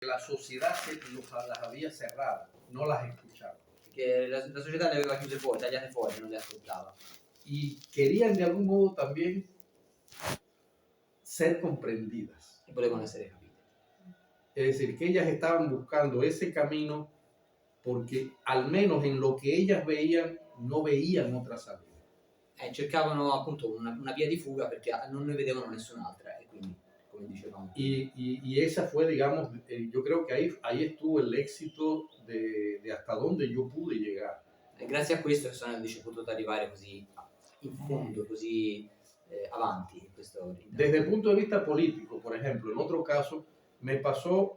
la sociedad las había cerrado, no las escuchaba. Che la società le aveva chiuse fuori, tagliate fuori, non le ascoltava. Y querían de algún modo también ser comprendidas. E volevano essere capite. Es decir, que ellas estaban buscando ese camino porque al menos en lo que ellas veían, no veían otra salida. Cercavano appunto una via di fuga perché non ne vedevano nessun'altra, e quindi, come dicevamo. Y esa fue, digamos, yo creo que ahí estuvo el éxito de hasta donde yo pude llegar. E grazie a questo sono potuto arrivare così in fondo, così avanti in questo. Desde el punto de vista político, por ejemplo, en otro caso, me pasó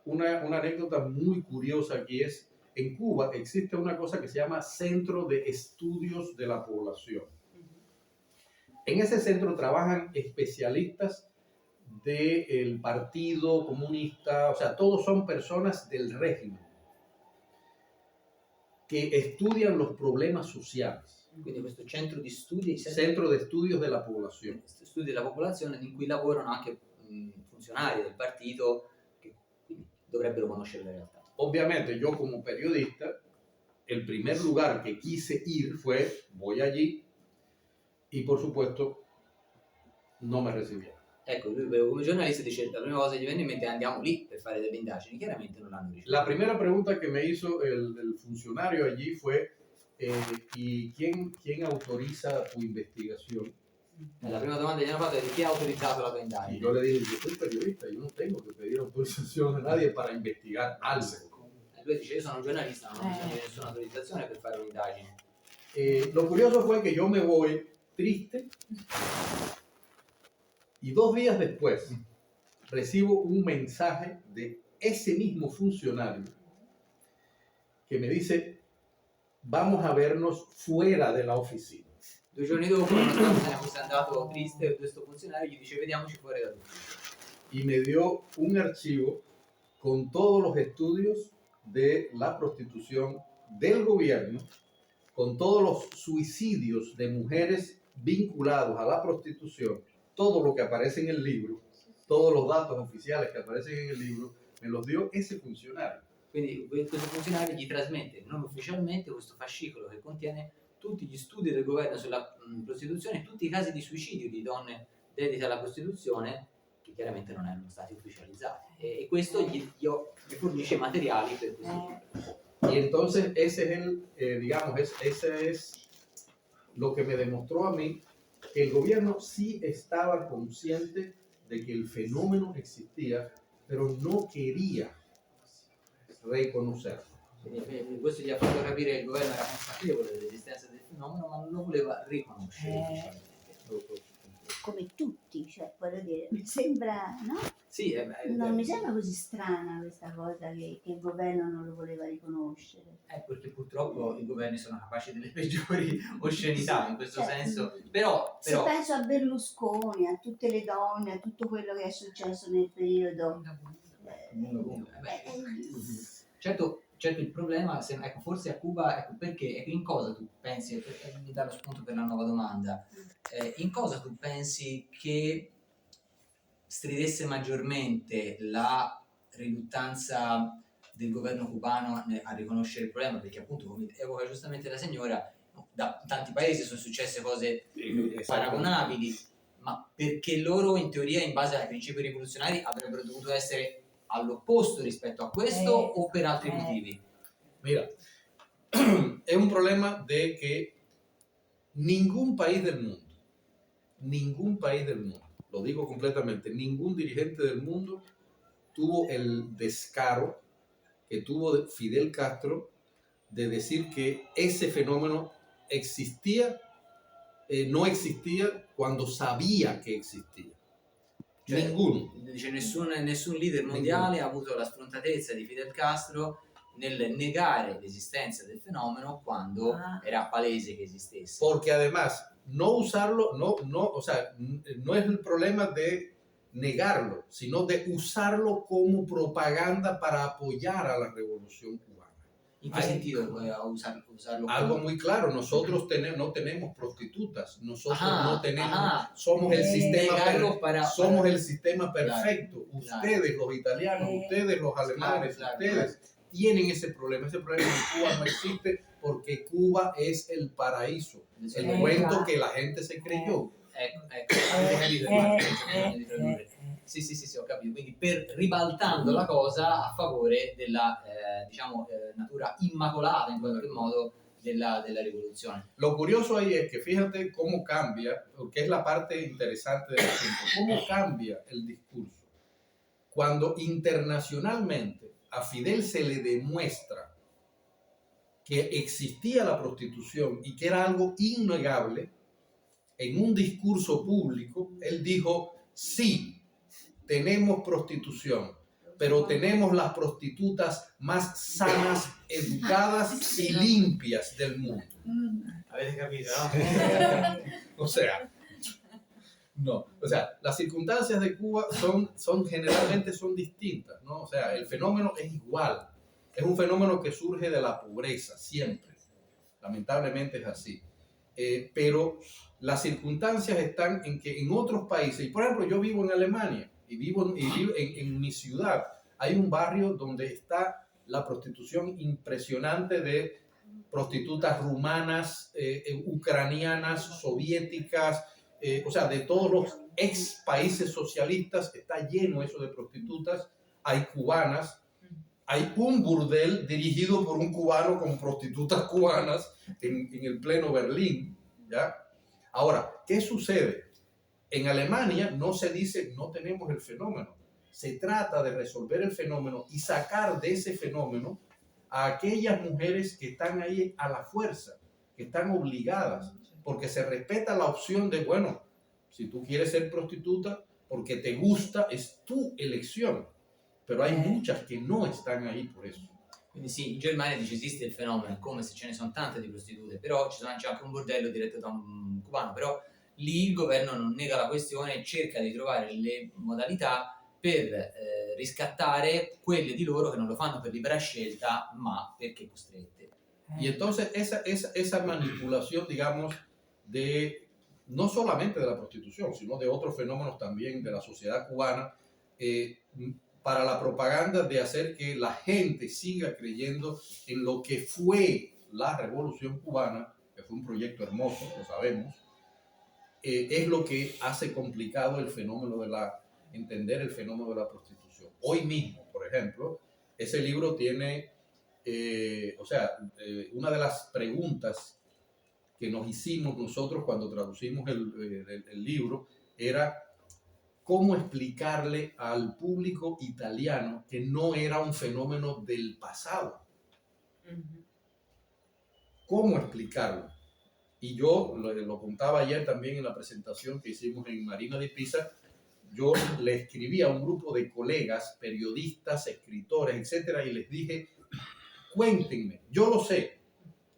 una anécdota muy curiosa, que es, en Cuba existe una cosa que se llama Centro de Estudios de la Población. En ese centro trabajan especialistas del Partido Comunista, o sea, todos son personas del régimen que estudian los problemas sociales. Quindi questo centro di studi, Centro de Estudios de la Población. Studi della popolazione, in cui lavorano anche funzionari del partito che quindi dovrebbero conoscere la realtà. Obviamente yo como periodista, el primer lugar que quise ir fue, voy allí, y por supuesto no me recibieron. Ecco, lui come giornalista dice, la prima cosa che gli venne in mente è andiamo lì per fare delle indagini, chiaramente non l'hanno ricevuto. La primera pregunta que me hizo el funcionario allí fue, ¿y quién autoriza tu investigación? La prima domanda che gli hanno fatto è di chi ha autorizzato la tua Y indagine. yo le dije, yo soy periodista, yo no tengo que pedir autorización a nadie para investigar algo. Lui dice, io sono un giornalista, non ho bisogno di nessuna autorizzazione per fare un'indagine. Lo curioso fue que yo me voy triste y 2 días después recibo un mensaje de ese mismo funcionario que me dice, vamos a vernos fuera de la oficina. 2 giorni dopo, nonostante se ne fosse andato triste, questo funzionario gli dice vediamoci fuori dall'ufficio. Y me dio un archivo con todos los estudios de la prostitución del gobierno, con todos los suicidios de mujeres vinculados a la prostitución, todo lo que aparece en el libro, todos los datos oficiales que aparecen en el libro, me los dio ese funcionario. Quindi questo funzionario gli trasmette non ufficialmente questo fascicolo che contiene tutti gli studi del governo sulla prostituzione, tutti i casi di suicidio di donne dedite alla prostituzione che chiaramente non erano stati ufficializzati, e questo gli fornisce materiali per questo. Y entonces ese es digamos, ese es lo que me demostró a mí que el gobierno sí estaba consciente de que el fenómeno existía, pero no quería reconocerlo. Quindi questo gli ha fatto capire che il governo era consapevole dell'esistenza del fenomeno, ma non lo voleva riconoscere. Come tutti, cioè, voglio dire, mi sembra, no? Sì, non mi sembra così strana questa cosa che il governo non lo voleva riconoscere. Perché purtroppo i governi sono capaci delle peggiori oscenità in questo Certo. senso, però Se penso a Berlusconi, a tutte le donne, a tutto quello che è successo nel periodo. Certo, il problema, ecco, forse a Cuba, ecco, perché in cosa tu pensi, mi dà lo spunto per la nuova domanda, in cosa tu pensi che stridesse maggiormente la riluttanza del governo cubano a riconoscere il problema? Perché appunto, come evoca giustamente la signora, da tanti paesi sono successe cose paragonabili, ma perché loro in teoria, in base ai principi rivoluzionari, avrebbero dovuto essere all'opposto rispetto a questo o per altri motivi? Mira, es un problema de que ningún país del mundo, lo digo completamente, ningún dirigente del mundo tuvo el descaro que tuvo Fidel Castro de decir que ese fenómeno existía, no existía cuando sabía que existía. Cioè, Ninguno. Dice, nessun leader mondiale ha avuto la sfrontatezza di Fidel Castro nel negare l'esistenza del fenomeno quando era palese che esistesse. Porque además, no usarlo, o sea, no es el problema de negarlo, sino de usarlo como propaganda para apoyar a la revolución cubana. ¿En qué sentido usarlo? Algo muy claro, nosotros no tenemos prostitutas, nosotros no tenemos, somos el sistema perfecto. Claro, ustedes, los italianos, ustedes, los alemanes, ustedes tienen ese problema. Ese problema en Cuba no existe porque Cuba es el paraíso, el cuento que la gente se creyó. Sì, ho capito. Quindi ribaltando la cosa a favore della natura immacolata in qualche modo della rivoluzione. Lo curioso ahí es que fíjate cómo cambia, porque es la parte interesante del asunto, cómo cambia el discurso. Cuando internacionalmente a Fidel se le demuestra que existía la prostitución y que era algo innegable, en un discurso público, él dijo, sí, tenemos prostitución, pero tenemos las prostitutas más sanas, educadas y limpias del mundo. Avete capito, ¿no? O sea, las circunstancias de Cuba generalmente son distintas, ¿no? O sea, el fenómeno es igual. Es un fenómeno que surge de la pobreza, siempre. Lamentablemente es así. Pero las circunstancias están en que en otros países, y por ejemplo, yo vivo en Alemania, y vivo en mi ciudad, hay un barrio donde está la prostitución impresionante de prostitutas rumanas, ucranianas, soviéticas, o sea, de todos los ex países socialistas, está lleno eso de prostitutas. Hay cubanas, hay un burdel dirigido por un cubano con prostitutas cubanas en el pleno Berlín, ¿ya? Ahora, ¿qué sucede? En Alemania no se dice no tenemos el fenómeno, se trata de resolver el fenómeno y sacar de ese fenómeno a aquellas mujeres que están ahí a la fuerza, que están obligadas, porque se respeta la opción de, bueno, si tú quieres ser prostituta porque te gusta, es tu elección, pero hay muchas que no están ahí por eso. Quindi sì, in Germania dice esiste il fenomeno, come se ce ne sono tante di prostitute, però c'è anche un bordello diretto da un cubano, però lì il governo non nega la questione e cerca di trovare le modalità per riscattare quelle di loro che non lo fanno per libera scelta, ma perché costrette. Y entonces esa manipulación, digamos, no solamente de la prostitución, sino de otros fenómenos también de la sociedad cubana, para la propaganda de hacer que la gente siga creyendo en lo que fue la Revolución Cubana, que fue un proyecto hermoso, lo sabemos, es lo que hace complicado el fenómeno entender el fenómeno de la prostitución. Hoy mismo, por ejemplo, ese libro tiene, una de las preguntas que nos hicimos nosotros cuando traducimos el libro era cómo explicarle al público italiano que no era un fenómeno del pasado. ¿Cómo explicarlo? Y yo lo contaba ayer también en la presentación que hicimos en Marina di Pisa. Yo le escribí a un grupo de colegas, periodistas, escritores, etcétera, y les dije, cuéntenme, yo lo sé,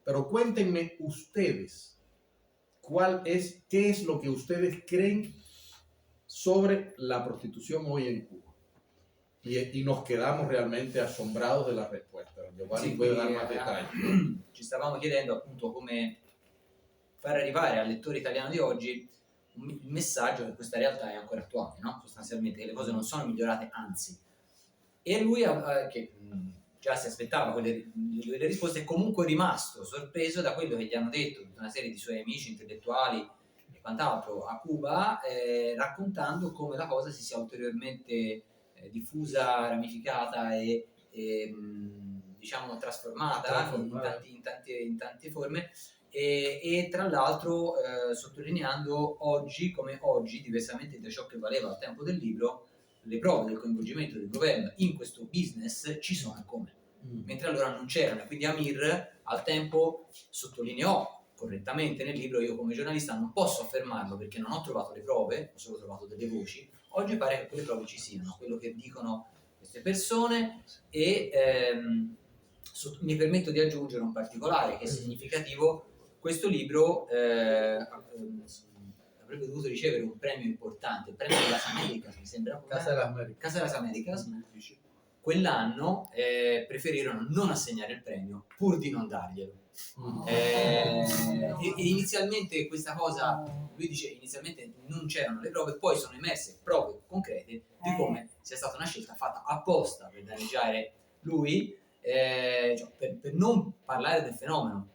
pero cuéntenme ustedes, ¿qué es lo que ustedes creen sobre la prostitución hoy en Cuba? Y nos quedamos realmente asombrados de la respuesta. Giovanni puede dar más detalles. Ci stavamo chiedendo appunto come far arrivare al lettore italiano di oggi il messaggio che questa realtà è ancora attuale, no? Sostanzialmente che le cose non sono migliorate, anzi. E lui, che già si aspettava quelle risposte, è comunque rimasto sorpreso da quello che gli hanno detto tutta una serie di suoi amici intellettuali e quant'altro a Cuba, raccontando come la cosa si sia ulteriormente diffusa, ramificata e diciamo trasformata in tante forme. E tra l'altro sottolineando oggi come oggi, diversamente da ciò che valeva al tempo del libro, le prove del coinvolgimento del governo in questo business ci sono come, mentre allora non c'erano. Quindi Amir al tempo sottolineò correttamente nel libro, io come giornalista non posso affermarlo perché non ho trovato le prove, ho solo trovato delle voci. Oggi pare che quelle prove ci siano, quello che dicono queste persone, e mi permetto di aggiungere un particolare che è significativo. Questo libro avrebbe dovuto ricevere un premio importante, il premio de las Américas, mi sembra. Casa de las Américas. Casa de las Américas, quell'anno preferirono non assegnare il premio pur di non darglielo. E inizialmente questa cosa, lui dice, inizialmente non c'erano le prove, poi sono emerse prove concrete di come sia stata una scelta fatta apposta per danneggiare lui, cioè per non parlare del fenomeno.